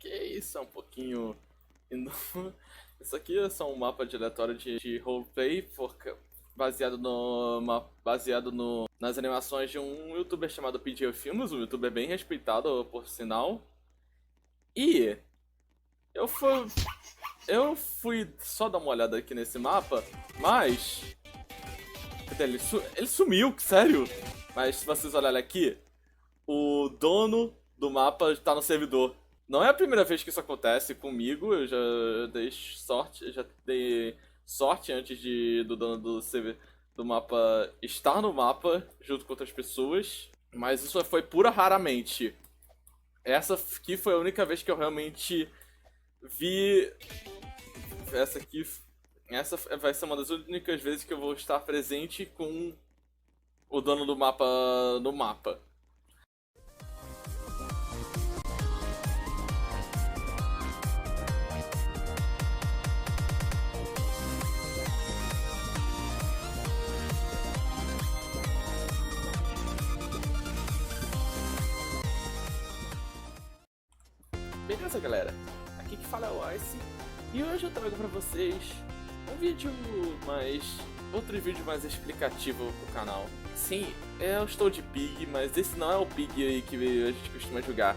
isso é um pouquinho. Isso aqui é só um mapa diretório de roleplay nas animações de um youtuber chamado PJ Filmes, um youtuber bem respeitado por sinal. E eu fui, eu fui só dar uma olhada aqui nesse mapa, mas. Cadê ele? Ele sumiu, sério! Mas se vocês olharem aqui, o dono do mapa está no servidor. Não é a primeira vez que isso acontece comigo, eu já dei sorte antes do dono do mapa estar no mapa junto com outras pessoas, mas isso foi pura raramente. Essa aqui foi a única vez que eu realmente vi. Essa aqui. Essa vai ser uma das únicas vezes que eu vou estar presente com o dono do mapa no mapa. Beleza, galera? Aqui que fala é o Ice e hoje eu trago pra vocês um vídeo mais... outro vídeo mais explicativo pro canal. Sim, eu estou de Pig, mas esse não é o Pig aí que a gente costuma jogar.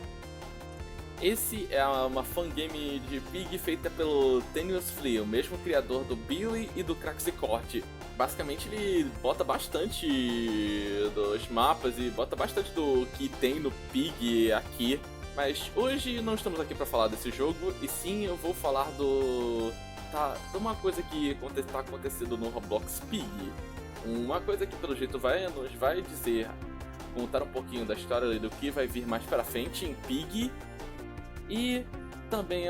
Esse é uma fangame de Pig feita pelo Tenuous Flea, o mesmo criador do Billy e do Craxicord. Basicamente ele bota bastante dos mapas e bota bastante do que tem no Pig aqui. Mas hoje não estamos aqui para falar desse jogo, e sim eu vou falar de uma coisa que está acontecendo no Roblox Pig. Uma coisa que pelo jeito nos vai dizer, contar um pouquinho da história do que vai vir mais para frente em Pig. E também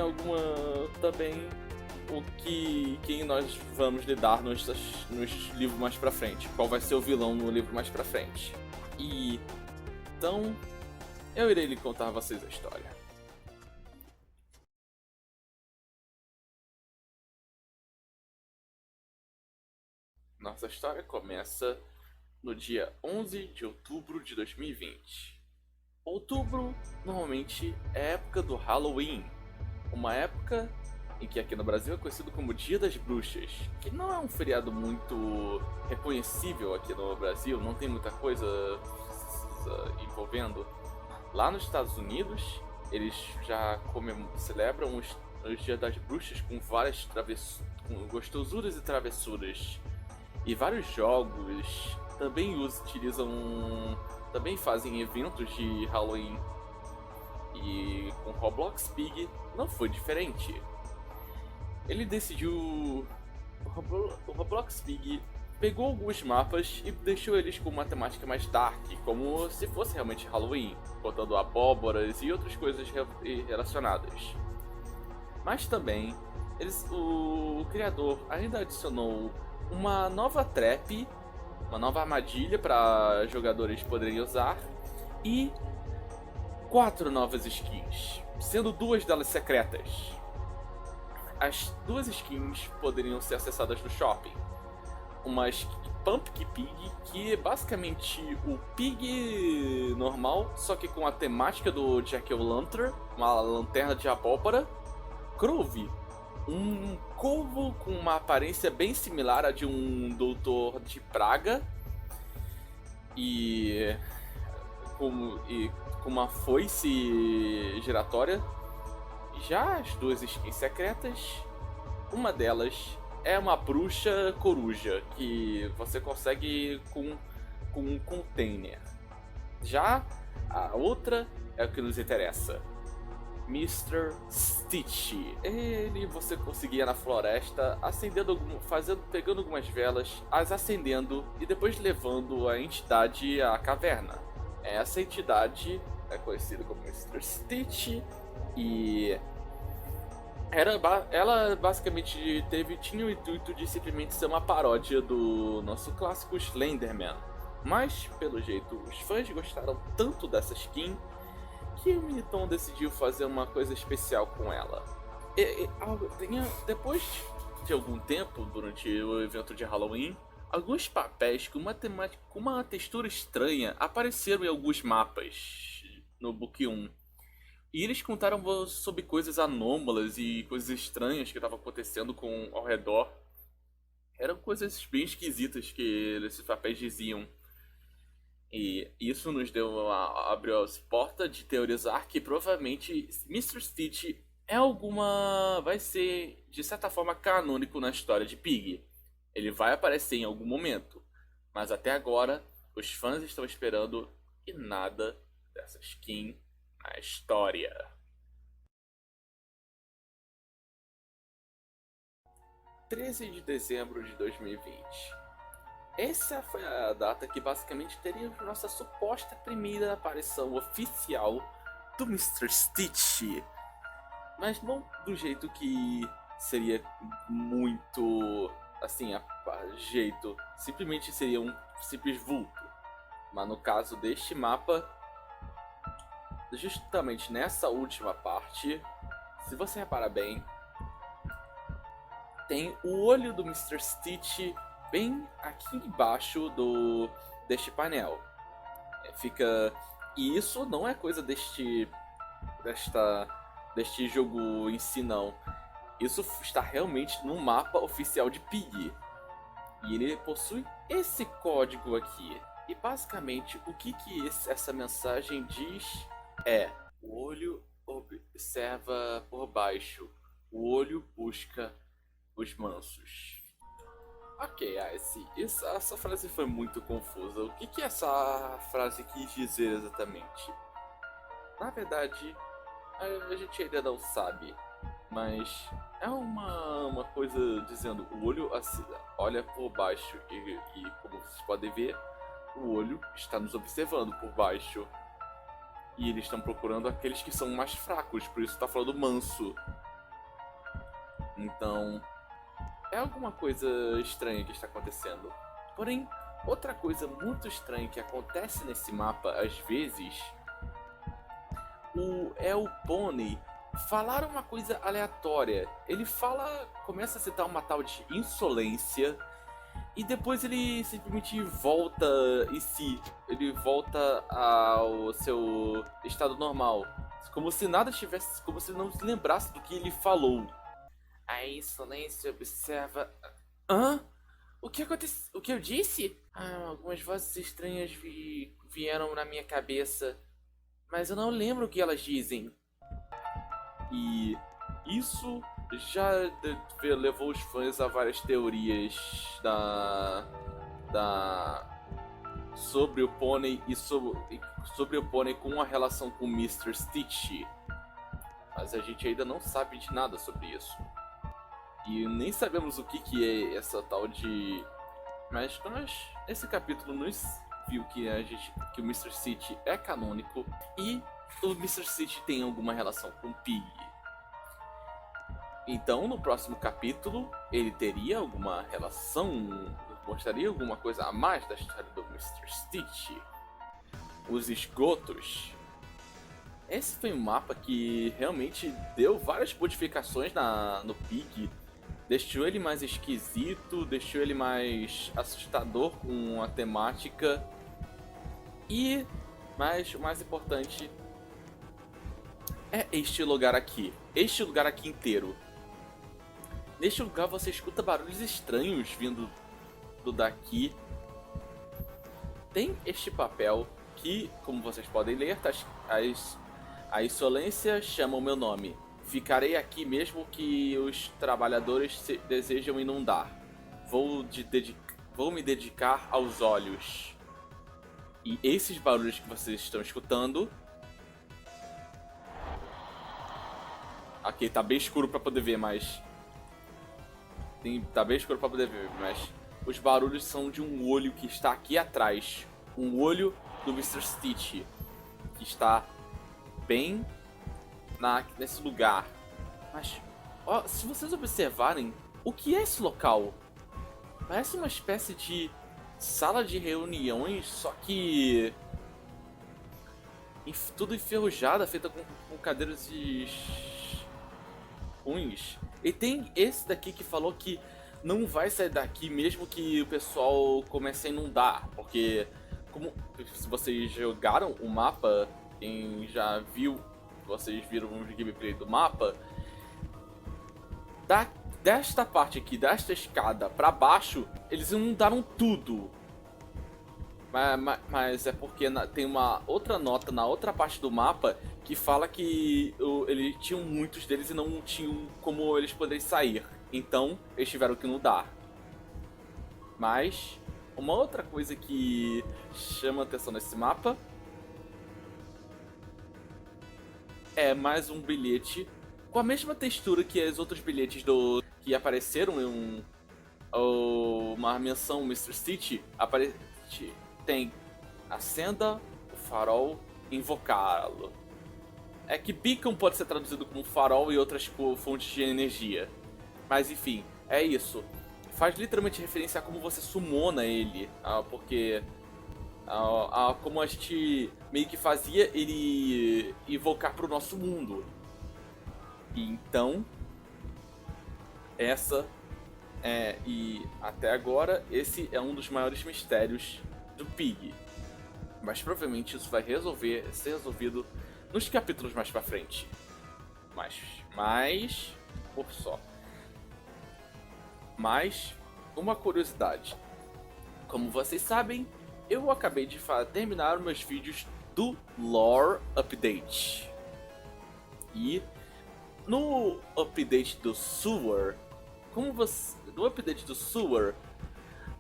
quem nós vamos lidar nos livros mais pra frente, qual vai ser o vilão no livro mais pra frente. E então eu irei lhe contar a vocês a história. Nossa história começa no dia 11 de outubro de 2020. Outubro normalmente é época do Halloween, uma época em que aqui no Brasil é conhecido como Dia das Bruxas, que não é um feriado muito reconhecível aqui no Brasil, não tem muita coisa envolvendo. Lá nos Estados Unidos, eles já celebram os Dias das Bruxas com várias com gostosuras e travessuras. E vários jogos também também fazem eventos de Halloween. E com Roblox Pig não foi diferente. Ele decidiu... O Roblox Pig pegou alguns mapas e deixou eles com uma temática mais dark, como se fosse realmente Halloween, botando abóboras e outras coisas relacionadas. Mas também, o criador ainda adicionou uma nova trap, uma nova armadilha para jogadores poderem usar, e 4 novas skins, sendo 2 delas secretas. As 2 skins poderiam ser acessadas no shopping. Uma Pumpkin Pig, que é basicamente o Pig normal, só que com a temática do Jack-o'-lantern, uma lanterna de abóbora. Crove, um corvo com uma aparência bem similar à de um doutor de praga e com uma foice giratória. Já as 2 skins secretas, uma delas é uma bruxa coruja que você consegue com um container. Já a outra é o que nos interessa, Mr. Stitch. Ele você conseguia na floresta pegando algumas velas, as acendendo e depois levando a entidade à caverna. Essa entidade é conhecida como Mr. Stitch e ela basicamente tinha o intuito de simplesmente ser uma paródia do nosso clássico Slenderman. Mas, pelo jeito, os fãs gostaram tanto dessa skin que o Miniton decidiu fazer uma coisa especial com ela. Depois de algum tempo, durante o evento de Halloween, alguns papéis com uma textura estranha apareceram em alguns mapas no Book 1. E eles contaram sobre coisas anômalas e coisas estranhas que estavam acontecendo ao redor. Eram coisas bem esquisitas que esses papéis diziam. E isso nos abriu as portas de teorizar que provavelmente Mr. Stitch vai ser de certa forma canônico na história de Pig. Ele vai aparecer em algum momento, mas até agora os fãs estão esperando e nada dessa skin na história. 13 de dezembro de 2020. Essa foi a data que basicamente teríamos nossa suposta primeira aparição oficial do Mr. Stitch. Mas não do jeito que seria muito assim, a jeito. Simplesmente seria um simples vulto. Mas no caso deste mapa, justamente nessa última parte, se você reparar bem, tem o olho do Mr. Stitch bem aqui embaixo deste painel. E isso não é coisa deste jogo em si, não. Isso está realmente no mapa oficial de Pig. E ele possui esse código aqui. E basicamente o que essa mensagem diz é: o olho observa por baixo, o olho busca os mansos. Ok, essa frase foi muito confusa. O que essa frase quis dizer exatamente? Na verdade, a gente ainda não sabe, mas é uma coisa dizendo o olho olha por baixo e como vocês podem ver, o olho está nos observando por baixo. E eles estão procurando aqueles que são mais fracos, por isso está falando manso. Então, é alguma coisa estranha que está acontecendo. Porém, outra coisa muito estranha que acontece nesse mapa às vezes é o Pony falar uma coisa aleatória. Ele começa a citar uma tal de insolência e depois ele simplesmente volta ele volta ao seu estado normal, como se nada tivesse, como se não se lembrasse do que ele falou. A insolência observa. Hã? O que aconteceu? O que eu disse? Algumas vozes estranhas vieram na minha cabeça, mas eu não lembro o que elas dizem. E isso já levou os fãs a várias teorias sobre o Pony e sobre o Pony com a relação com o Mr. Stitch. Mas a gente ainda não sabe de nada sobre isso. E nem sabemos o que é essa tal de... Mas esse capítulo nos viu que o Mr. Stitch é canônico e o Mr. Stitch tem alguma relação com Pig. Então, no próximo capítulo, ele teria alguma relação, mostraria alguma coisa a mais da história do Mr. Stitch. Os esgotos. Esse foi um mapa que realmente deu várias modificações no Pig. Deixou ele mais esquisito, deixou ele mais assustador com a temática. Mas o mais importante é este lugar aqui. Este lugar aqui inteiro. Neste lugar você escuta barulhos estranhos vindo daqui. Tem este papel que, como vocês podem ler, a insolência chama o meu nome. Ficarei aqui mesmo que os trabalhadores desejam inundar. Vou me dedicar aos olhos. E esses barulhos que vocês estão escutando... Aqui tá bem escuro pra poder ver, mas... Tá bem escuro pra poder ver, mas... Os barulhos são de um olho que está aqui atrás. Um olho do Mr. Stitch. Que está bem nesse lugar. Mas, ó, se vocês observarem, o que é esse local? Parece uma espécie de sala de reuniões, só que tudo enferrujada, feita com cadeiras ruins. E tem esse daqui que falou que não vai sair daqui mesmo que o pessoal comece a inundar, porque se vocês jogaram o mapa, quem já viu vocês viram no gameplay do mapa, desta parte aqui, desta escada pra baixo, eles inundaram tudo. Mas é porque tem uma outra nota na outra parte do mapa que fala que eles tinham muitos deles e não tinham como eles poderem sair. Então, eles tiveram que inundar. Mas, uma outra coisa que chama atenção nesse mapa é mais um bilhete com a mesma textura que os outros bilhetes que apareceram em uma menção Mr. Stitch. Tem acenda o farol, invocá-lo. É que beacon pode ser traduzido como farol e outras fontes de energia. Mas enfim, é isso. Faz literalmente referência a como você summona ele, porque como a gente meio que fazia ele invocar para o nosso mundo. E então, e até agora, esse é um dos maiores mistérios do Pig. Mas provavelmente isso vai ser resolvido nos capítulos mais pra frente. Mas por só. Mas, uma curiosidade. Como vocês sabem, eu acabei de terminar meus vídeos do Lore Update. E no update do Sewer, no update do Sewer,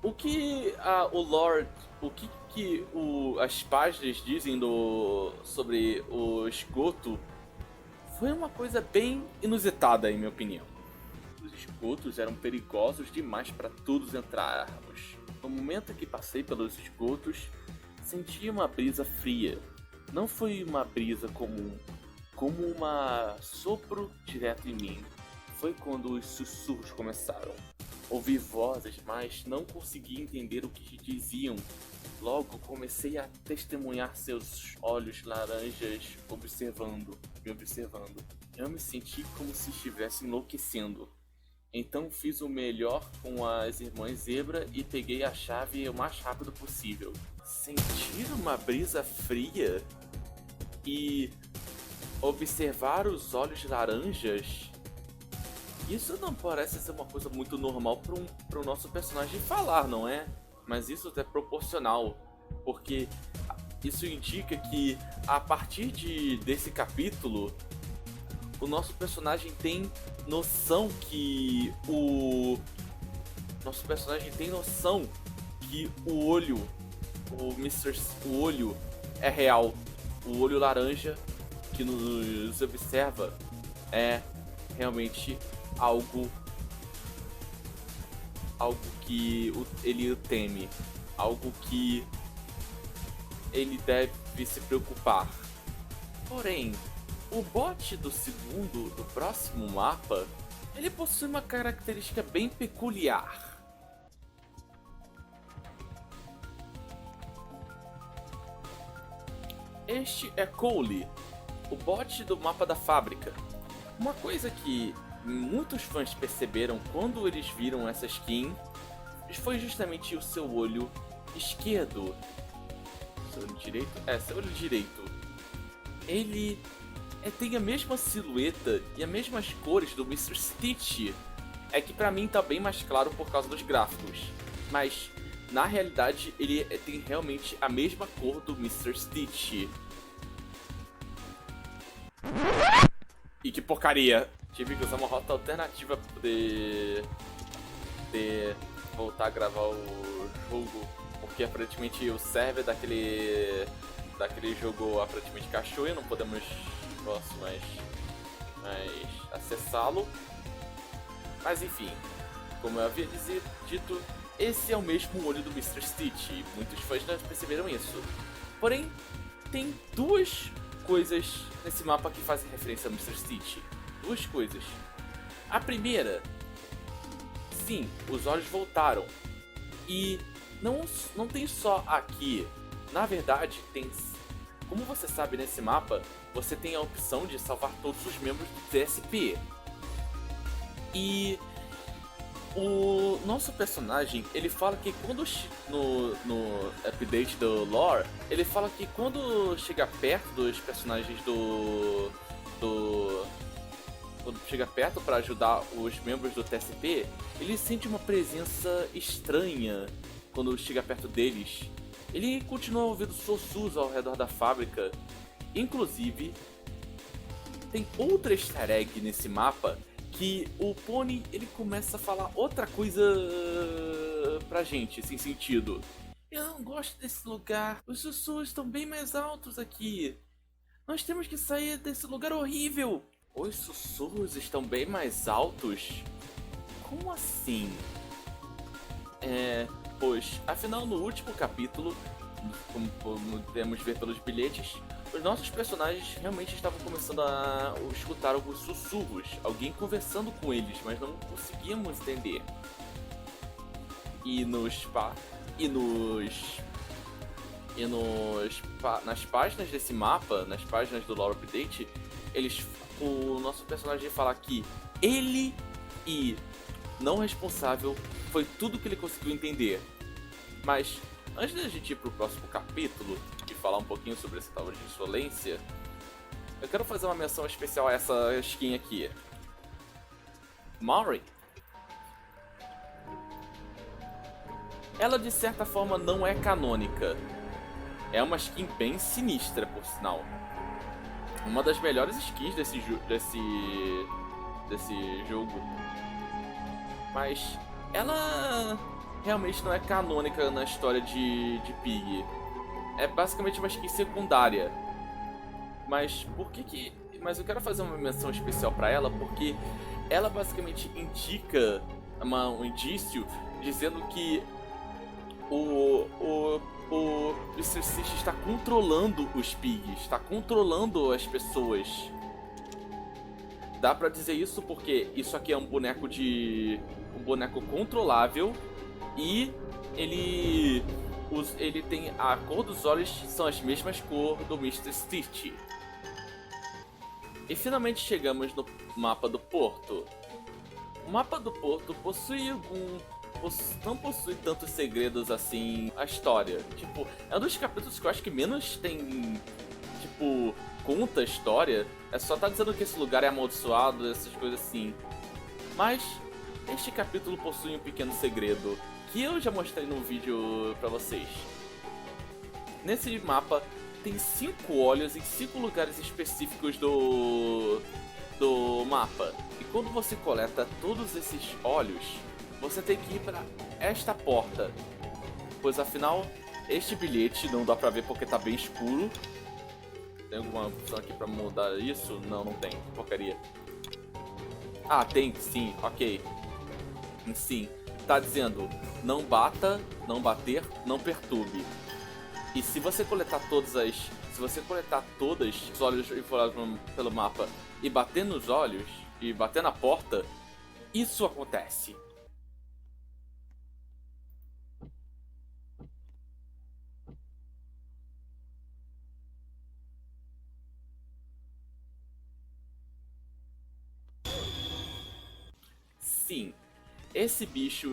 o que as páginas dizem sobre o esgoto foi uma coisa bem inusitada, em minha opinião. Os esgotos eram perigosos demais para todos entrarmos. No momento que passei pelos esgotos, senti uma brisa fria. Não foi uma brisa comum, como uma sopro direto em mim. Foi quando os sussurros começaram. Ouvi vozes, mas não consegui entender o que diziam. Logo comecei a testemunhar seus olhos laranjas me observando. Eu me senti como se estivesse enlouquecendo. Então fiz o melhor com as irmãs Zebra e peguei a chave o mais rápido possível. Sentir uma brisa fria e observar os olhos laranjas? Isso não parece ser uma coisa muito normal para o nosso personagem falar, não é? Mas isso é proporcional, porque isso indica que a partir desse capítulo, o nosso personagem tem noção que o olho é real. O olho laranja que nos observa é realmente algo que ele teme, algo que ele deve se preocupar. Porém, o bot do próximo mapa, ele possui uma característica bem peculiar. Este é Cole, o bot do mapa da fábrica. Uma coisa que muitos fãs perceberam quando eles viram essa skin foi justamente o seu olho esquerdo. Seu olho direito? Seu olho direito. Ele tem a mesma silhueta e as mesmas cores do Mr. Stitch. É que pra mim tá bem mais claro por causa dos gráficos. Mas, na realidade, ele tem realmente a mesma cor do Mr. Stitch. E que porcaria! Tive que usar uma rota alternativa pra poder voltar a gravar o jogo, porque aparentemente o server daquele jogo aparentemente cachou e não podemos mais acessá-lo. Mas enfim, como eu havia dito, esse é o mesmo olho do Mr. Stitch, e muitos fãs não perceberam isso. Porém, tem duas coisas nesse mapa que fazem referência ao Mr. Stitch. Duas coisas. A primeira, sim, os olhos voltaram. E não tem só aqui. Na verdade, como você sabe, nesse mapa, você tem a opção de salvar todos os membros do TSP. E o nosso personagem, ele fala que quando no update do lore, ele fala que quando chega perto dos personagens Quando chega perto para ajudar os membros do TSP, ele sente uma presença estranha quando chega perto deles. Ele continua ouvindo sussurros ao redor da fábrica. Inclusive, tem outra easter egg nesse mapa que o Pony ele começa a falar outra coisa pra gente, sem sentido. Eu não gosto desse lugar. Os sussurros estão bem mais altos aqui. Nós temos que sair desse lugar horrível. Os sussurros estão bem mais altos? Como assim? Pois, afinal, no último capítulo, como podemos ver pelos bilhetes, os nossos personagens realmente estavam começando a escutar alguns sussurros, alguém conversando com eles, mas não conseguíamos entender. Nas páginas desse mapa, nas páginas do Lore Update, o nosso personagem fala que ele e não responsável foi tudo que ele conseguiu entender. Mas antes da gente ir pro próximo capítulo e falar um pouquinho sobre essa tal de insolência, eu quero fazer uma menção especial a essa skin aqui. Maury. Ela de certa forma não é canônica. É uma skin bem sinistra, por sinal. Uma das melhores skins desse jogo. Mas ela realmente não é canônica na história de Pig. É basicamente uma skin secundária. Mas Mas eu quero fazer uma menção especial pra ela porque ela basicamente indica um indício dizendo que o Mr. Stitch está controlando os Pigs, está controlando as pessoas. Dá pra dizer isso porque isso aqui é um boneco controlável e ele tem a cor dos olhos são as mesmas cores do Mr. Stitch. E finalmente chegamos no mapa do Porto. O mapa do Porto não possui tantos segredos assim a história. Tipo, é um dos capítulos que eu acho que menos tem, tipo, conta a história. É só tá dizendo que esse lugar é amaldiçoado, essas coisas assim. Mas este capítulo possui um pequeno segredo que eu já mostrei no vídeo pra vocês. Nesse mapa tem 5 olhos em 5 lugares específicos do mapa. E quando você coleta todos esses olhos, você tem que ir para esta porta, pois afinal este bilhete não dá pra ver porque tá bem escuro. Tem alguma opção aqui pra mudar isso? Não, não tem, que porcaria. Ah, tem sim, ok. Sim, tá dizendo não bata, não bater, não perturbe. E se você coletar todos os olhos enfolhados pelo mapa e bater nos olhos e bater na porta, isso acontece. Sim, esse bicho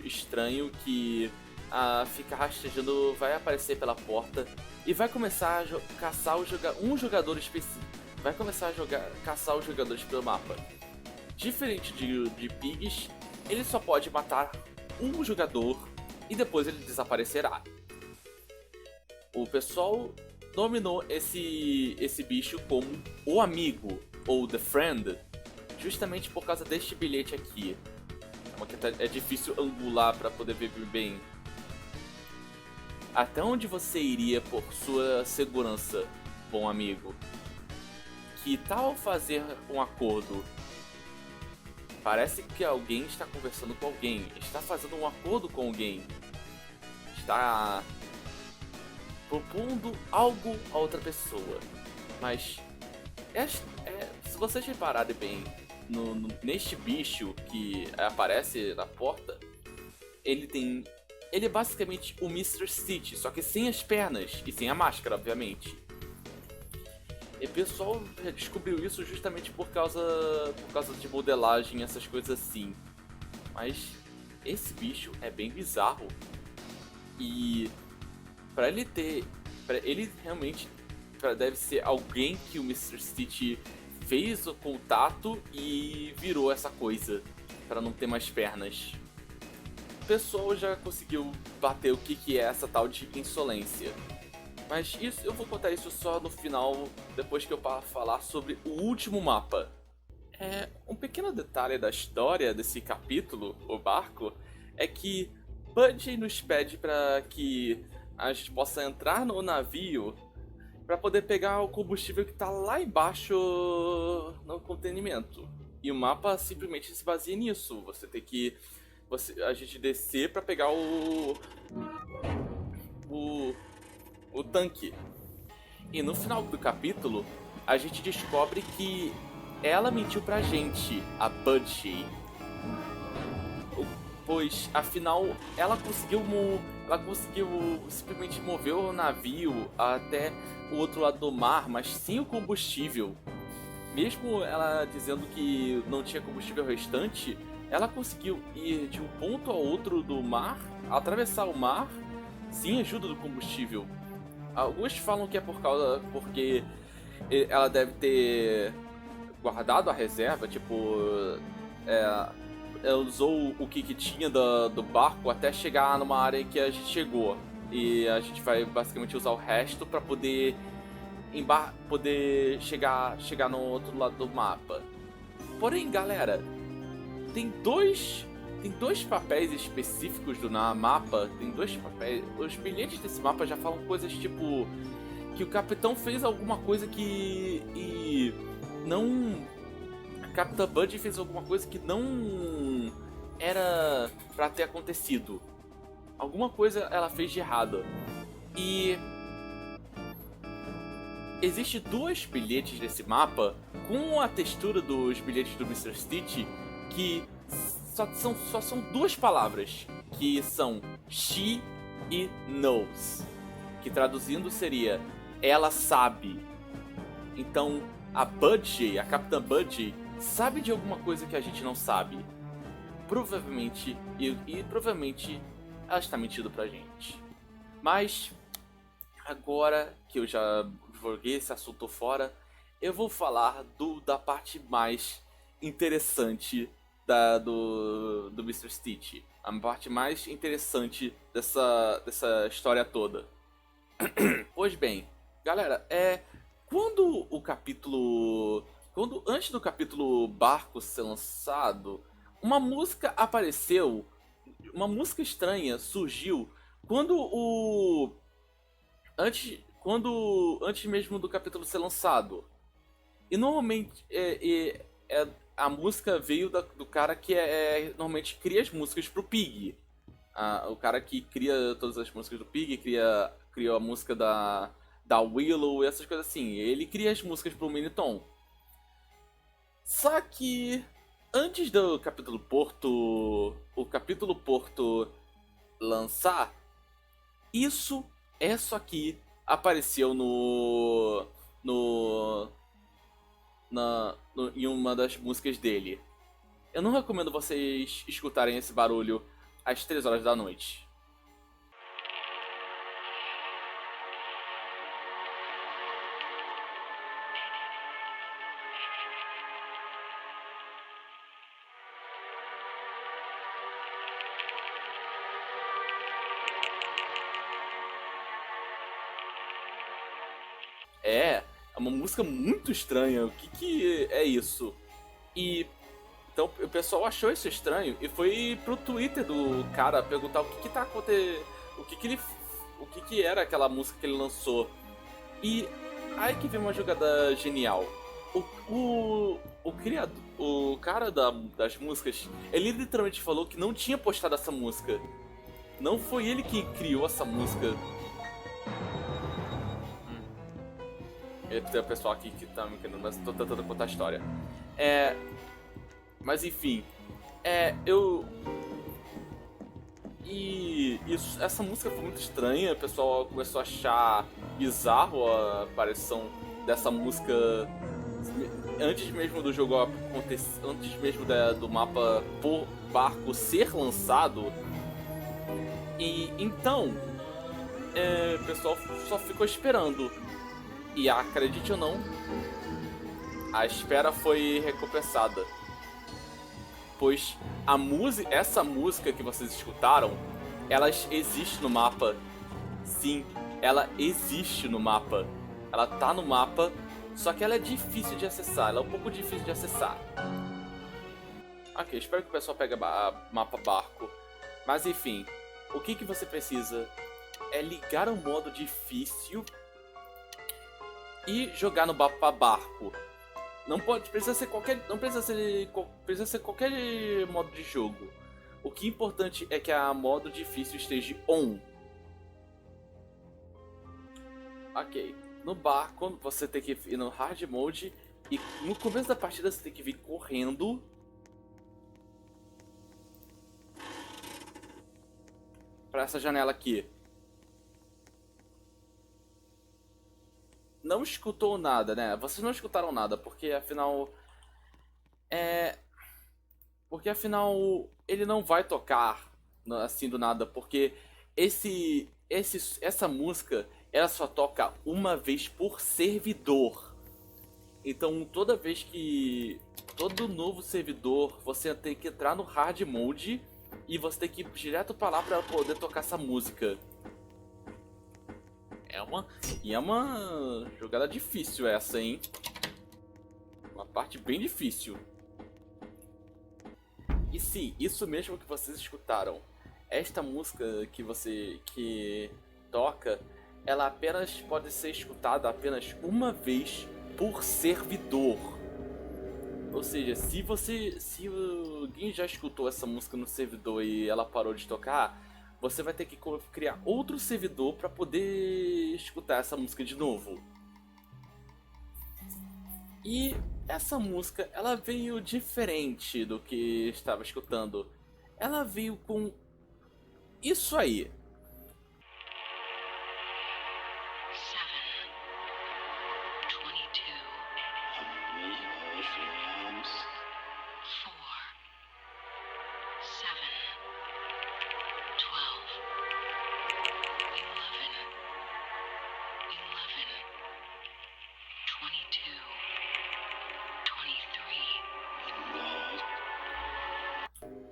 estranho que fica rastejando vai aparecer pela porta e vai começar a caçar um jogador específico. Vai começar a caçar os jogadores pelo mapa. Diferente de Pigs, ele só pode matar um jogador e depois ele desaparecerá. O pessoal nominou esse bicho como o amigo ou The Friend, justamente por causa deste bilhete aqui. É difícil angular para poder ver bem. Até onde você iria por sua segurança, bom amigo? Que tal fazer um acordo? Parece que alguém está conversando com alguém, está fazendo um acordo com alguém, está propondo algo a outra pessoa. Mas se vocês repararem bem neste bicho que aparece na porta, ele é basicamente o Mr. Stitch, só que sem as pernas e sem a máscara, obviamente. E o pessoal descobriu isso justamente por causa de modelagem, essas coisas assim. Mas esse bicho é bem bizarro. E ele realmente deve ser alguém que o Mr. Stitch fez o contato e virou essa coisa, para não ter mais pernas. O pessoal já conseguiu bater o que é essa tal de insolência. Mas isso, eu vou contar isso só no final, depois que eu falar sobre o último mapa. Um pequeno detalhe da história desse capítulo, o barco, é que Bungie nos pede para que a gente possa entrar no navio para poder pegar o combustível que está lá embaixo no contenimento. E o mapa simplesmente se baseia nisso. Você tem que a gente descer para pegar o tanque. E no final do capítulo, a gente descobre que ela mentiu pra gente, a Bungie. Pois, afinal, ela conseguiu simplesmente mover o navio até o outro lado do mar, mas sem o combustível. Mesmo ela dizendo que não tinha combustível restante, ela conseguiu ir de um ponto ao outro do mar, atravessar o mar, sem ajuda do combustível. Alguns falam que é porque ela deve ter guardado a reserva, ela usou o que tinha do barco até chegar numa área que a gente chegou. E a gente vai basicamente usar o resto para poder chegar no outro lado do mapa. Porém, galera, tem dois papéis específicos do mapa. Tem dois papéis. Os bilhetes desse mapa já falam coisas tipo que o capitão fez alguma coisa que não. A Capitã Bungie fez alguma coisa que não era pra ter acontecido. Alguma coisa ela fez de errado. E existe dois bilhetes desse mapa com a textura dos bilhetes do Mr. Stitch que só são duas palavras, que são she e knows, que traduzindo seria ela sabe. Então a Bungie, a Capitã Bungie, sabe de alguma coisa que a gente não sabe. Provavelmente, provavelmente ela está mentindo pra gente. Mas agora que eu já joguei esse assunto fora, eu vou falar da parte mais interessante do Mr. Stitch. A parte mais interessante dessa história toda. Pois bem, galera, antes do capítulo Barco ser lançado, uma música apareceu, uma música estranha surgiu antes mesmo do capítulo ser lançado. E normalmente a música veio do cara que normalmente cria as músicas pro Pig. O cara que cria todas as músicas do Pig, criou a música da Willow e essas coisas assim. Ele cria as músicas pro Miniton. Só que antes do capítulo Porto lançar, isso aqui apareceu em uma das músicas dele. Eu não recomendo vocês escutarem esse barulho às 3 horas da noite. É uma música muito estranha. O que é isso? E então o pessoal achou isso estranho e foi pro Twitter do cara perguntar o que tá acontecendo, o que era aquela música que ele lançou. E aí que vem uma jogada genial. O cara das músicas, ele literalmente falou que não tinha postado essa música. Não foi ele que criou essa música. Tem o pessoal aqui que tá me querendo, mas tô tentando contar a história. Mas enfim, essa música foi muito estranha, o pessoal começou a achar bizarro a aparição dessa música antes mesmo do jogo acontecer, antes mesmo do mapa por barco ser lançado. E então, o pessoal só ficou esperando. E acredite ou não, A espera foi recompensada. Pois essa música que vocês escutaram, ela existe no mapa. Sim, ela existe no mapa. Ela tá no mapa, só que ela é difícil de acessar. Ela é um pouco difícil de acessar. Ok, espero que o pessoal pegue mapa barco. Mas enfim, o que você precisa é ligar o modo difícil e jogar no mapa barco. Precisa ser qualquer modo de jogo. O que é importante é que a modo difícil esteja on. Ok, no barco você tem que ir no hard mode e no começo da partida você tem que vir correndo para essa janela aqui. Não escutou nada, né? Vocês não escutaram nada, porque afinal ele não vai tocar assim do nada, porque essa música ela só toca uma vez por servidor. Então todo novo servidor você tem que entrar no hard mode e você tem que ir direto para lá para poder tocar essa música. É uma jogada difícil essa, hein? Uma parte bem difícil. E sim, isso mesmo que vocês escutaram. Esta música que toca, ela apenas pode ser escutada apenas uma vez por servidor. Ou seja, se alguém já escutou essa música no servidor e ela parou de tocar, você vai ter que criar outro servidor para poder escutar essa música de novo. E essa música, ela veio diferente do que estava escutando. Ela veio com isso aí. 7, 22, 23.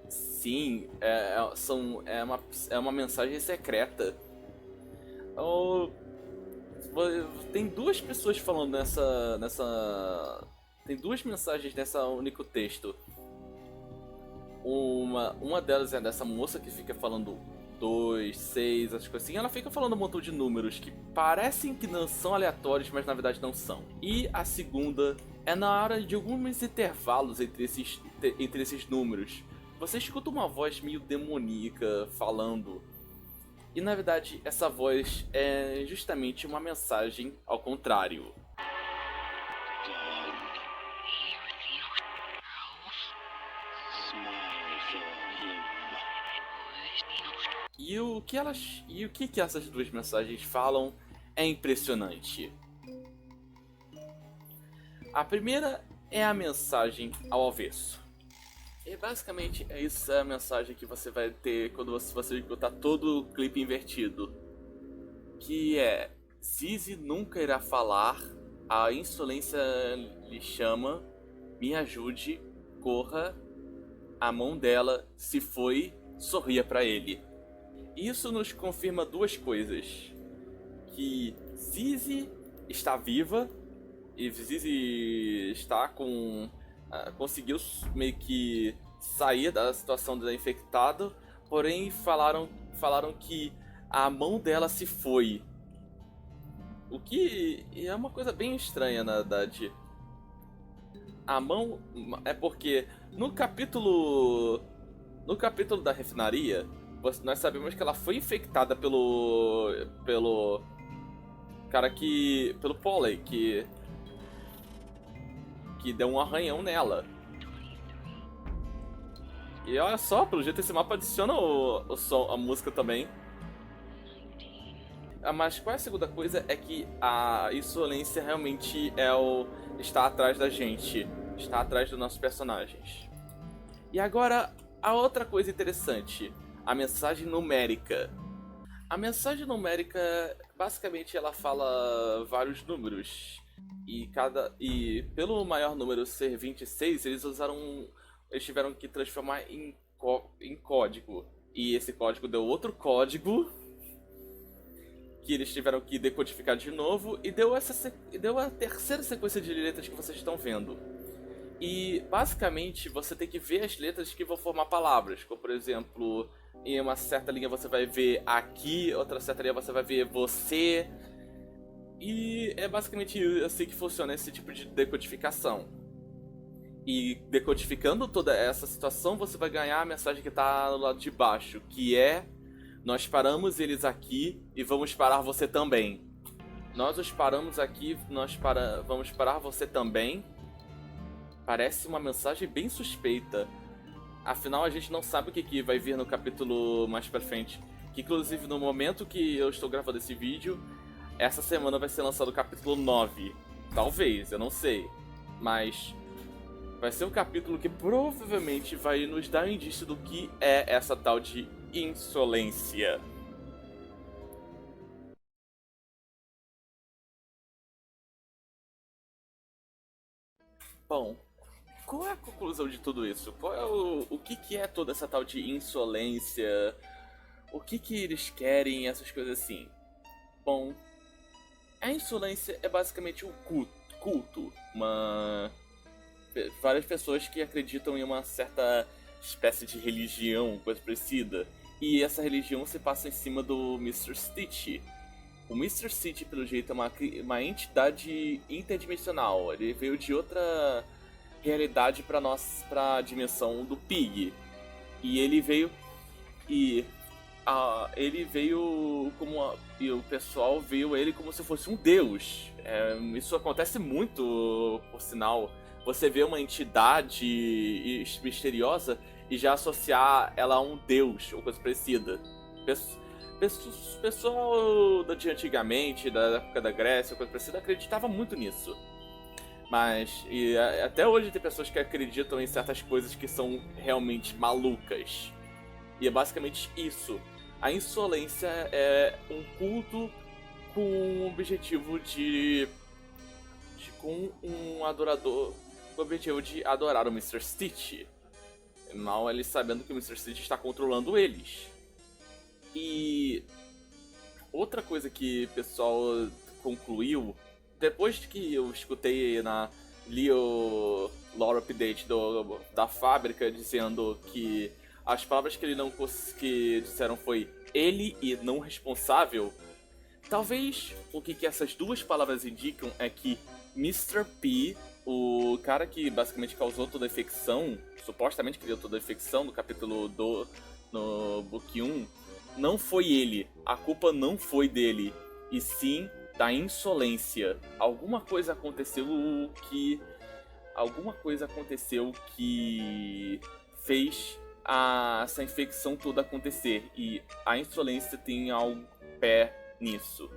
Sim, é uma mensagem secreta. Tem duas pessoas falando tem duas mensagens nessa único texto. Uma delas é dessa moça que fica falando 2, 6, essas coisas assim. Ela fica falando um montão de números que parecem que não são aleatórios, mas na verdade não são. E a segunda é na hora de alguns intervalos entre esses números. Você escuta uma voz meio demoníaca falando. E na verdade essa voz é justamente uma mensagem ao contrário. E o que essas duas mensagens falam é impressionante. A primeira é a mensagem ao avesso. E basicamente essa é a mensagem que você vai ter quando você escutar todo o clipe invertido. Que é: Zizi nunca irá falar, a insolência lhe chama, me ajude, corra, a mão dela se foi, sorria pra ele. Isso nos confirma duas coisas: que Zizi está viva e Zizi está conseguiu meio que sair da situação de infectado, porém falaram que a mão dela se foi. O que é uma coisa bem estranha, na verdade. A mão é porque no capítulo da refinaria, nós sabemos que ela foi infectada pelo Polley, que deu um arranhão nela. E olha só, pelo jeito esse mapa adiciona a música também. Mas qual é a segunda coisa? É que a insolência realmente está atrás da gente. Está atrás dos nossos personagens. E agora, a outra coisa interessante. A mensagem numérica. A mensagem numérica, basicamente, ela fala vários números. E pelo maior número ser 26, eles tiveram que transformar em código. E esse código deu outro código que eles tiveram que decodificar de novo e deu a terceira sequência de letras que vocês estão vendo. E basicamente você tem que ver as letras que vão formar palavras, como por exemplo, em uma certa linha você vai ver aqui, outra certa linha você vai ver você. E é basicamente assim que funciona esse tipo de decodificação. E decodificando toda essa situação, você vai ganhar a mensagem que está no lado de baixo, que é: nós paramos eles aqui e vamos parar você também. Nós os paramos aqui, vamos parar você também. Parece uma mensagem bem suspeita. Afinal, a gente não sabe o que vai vir no capítulo mais pra frente. Que inclusive no momento que eu estou gravando esse vídeo, essa semana vai ser lançado o capítulo 9. Talvez, eu não sei. Mas vai ser um capítulo que provavelmente vai nos dar um indício do que é essa tal de insolência. Bom, qual é a conclusão de tudo isso? Qual é o que é toda essa tal de insolência? O que eles querem, essas coisas assim? Bom, a insolência é basicamente um culto, várias pessoas que acreditam em uma certa espécie de religião, coisa parecida. E essa religião se passa em cima do Mr. Stitch. O Mr. Stitch, pelo jeito, é uma entidade interdimensional. Ele veio de outra realidade pra dimensão do Pig. E ele veio. E ele veio e o pessoal viu ele como se fosse um deus. Isso acontece muito, por sinal. Você vê uma entidade misteriosa e já associar ela a um deus ou coisa parecida. Pessoal de antigamente, da época da Grécia, coisa parecida, acreditava muito nisso. Mas até hoje tem pessoas que acreditam em certas coisas que são realmente malucas. E é basicamente isso. A insolência é um culto com o objetivo com um adorador, com o objetivo de adorar o Mr. Stitch. Mal eles sabendo que o Mr. Stitch está controlando eles. E outra coisa que o pessoal concluiu, depois que eu escutei li o lore update da fábrica dizendo que as palavras que que disseram foi ele e não responsável, talvez o que essas duas palavras indicam é que Mr. P, o cara que basicamente causou toda a infecção, supostamente criou toda a infecção do capítulo no Book 1, não foi ele. A culpa não foi dele, e sim da insolência. Alguma coisa aconteceu que fez essa infecção toda acontecer, e a insolência tem algo pé nisso.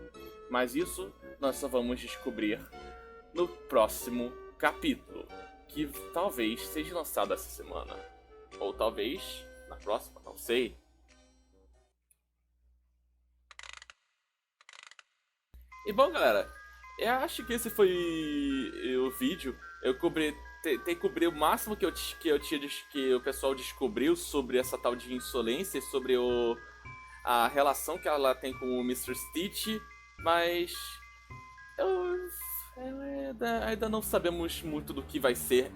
Mas isso nós só vamos descobrir no próximo capítulo, que talvez seja lançado essa semana, ou talvez na próxima, não sei. E bom, galera, eu acho que esse foi o vídeo. Eu tentei cobrir o máximo que que o pessoal descobriu sobre essa tal de insolência, sobre a relação que ela tem com o Mr. Stitch, mas ainda não sabemos muito do que vai ser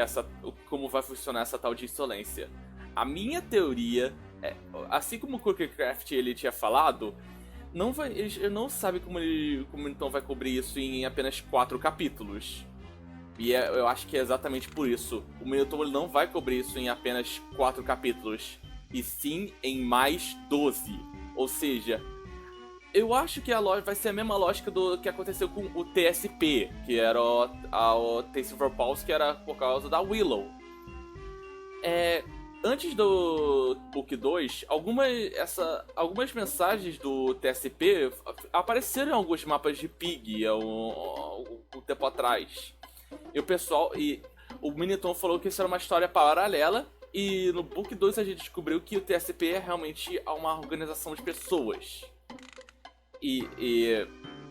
como vai funcionar essa tal de insolência. A minha teoria é, assim como o Cookercraft ele tinha falado, ele não sabe como então vai cobrir isso em apenas 4 capítulos. E eu acho que é exatamente por isso. O Minotaur não vai cobrir isso em apenas 4 capítulos, e sim em mais 12. Ou seja, eu acho que a lógica vai ser a mesma lógica do que aconteceu com o TSP, que era o Taste for Pulse, que era por causa da Willow. Antes do Book 2, algumas mensagens do TSP apareceram em alguns mapas de Pig um tempo atrás. E o Miniton falou que isso era uma história paralela, e no Book 2 a gente descobriu que o TSP é realmente uma organização de pessoas. E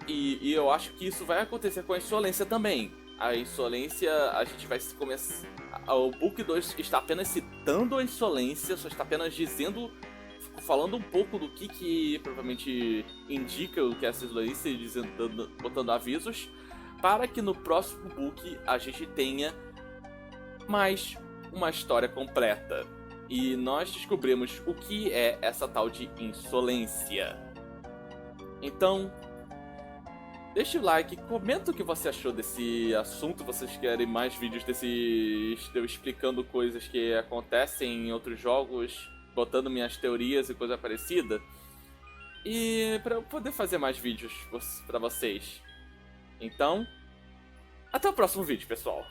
E eu acho que isso vai acontecer com a Insolência também. A Insolência, a gente vai começar. O Book 2 está apenas citando a Insolência, só está apenas dizendo, falando um pouco do que provavelmente indica o que é essa Insolência, dizendo, botando avisos, para que no próximo book a gente tenha mais uma história completa. E nós descobrimos o que é essa tal de Insolência. Então, deixa o like, comenta o que você achou desse assunto. Vocês querem mais vídeos eu explicando coisas que acontecem em outros jogos, botando minhas teorias e coisa parecida? E para eu poder fazer mais vídeos para vocês. Então, até o próximo vídeo, pessoal.